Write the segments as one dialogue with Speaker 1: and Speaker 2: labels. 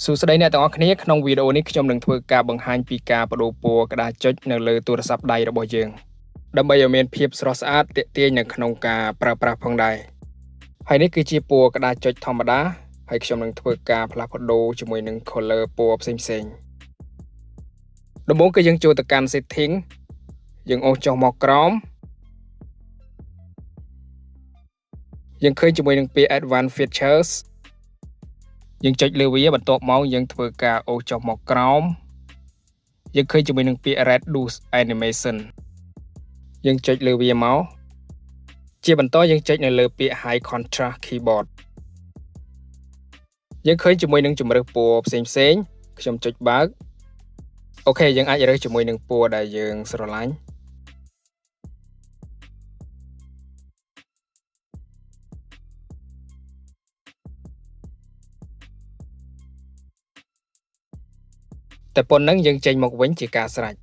Speaker 1: សួស្តីអ្នកទាំងអស់គ្នាក្នុងវីដេអូនេះខ្ញុំនឹងធ្វើការបង្ហាញពីការបដូរពណ៌ក្តារចុចនៅលើទូរស័ព្ទដៃរបស់យើងដើម្បីឲ្យមានភាពស្រស់ស្អាតទាក់ទាញនៅក្នុងការប្រើប្រាស់ផងដែរហើយនេះគឺជាពណ៌ក្តារចុចធម្មតាហើយខ្ញុំនឹងធ្វើការផ្លាស់ប្ដូរជាមួយនឹង color ពណ៌ផ្សេងៗដំបូងគឺយើងចូលទៅកាន់ setting យើងអូសចុះមកក្រោមយើងឃើញជាមួយនឹងពាក្យ advanced features យើងចុចលើវាបន្ទាប់មកយើងធ្វើការអូសចុះមកក្រោមយើងឃើញជាមួយនឹងពាក្យ reduce animation យើងចុចលើវាមកជាបន្តយើងចុចនៅលើពាក្យ high contrast keyboard យើងឃើញជាមួយនឹងជម្រើសពណ៌ផ្សេងៗខ្ញុំចុចបើកអូខេយើងអាចរើសជាមួយនឹងពណ៌ដែលយើងស្រឡាញ់តែប៉ុណ្ណឹងយើងចេញមកវិញជាការស្រេច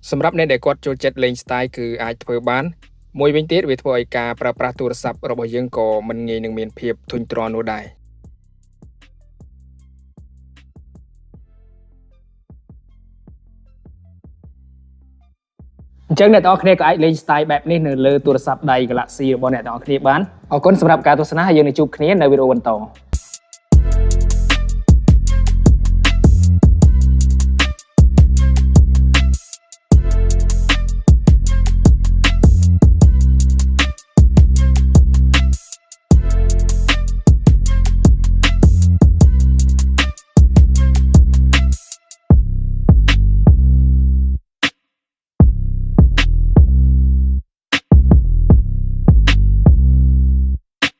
Speaker 1: សម្រាប់អ្នកដែលគាត់ចូលចិត្តលេង style គឺអាចធ្វើបានមួយវិញទៀតវាធ្វើឲ្យការប្រើប្រាស់ទូរស័ព្ទរបស់យើងក៏មិនងាយនឹងមានភាពធុញទ្រាន់នោះដែរអញ្ចឹងអ្នកទាំងអស់គ្នាក៏អាចលេង style បែបនេះនៅលើទូរស័ព្ទដៃ Galaxy របស់អ្នកទាំងអស់គ្នាបានអរគុណសម្រាប់ការទស្សនាហើយយើងនឹងជួបគ្នានៅវីដេអូបន្ត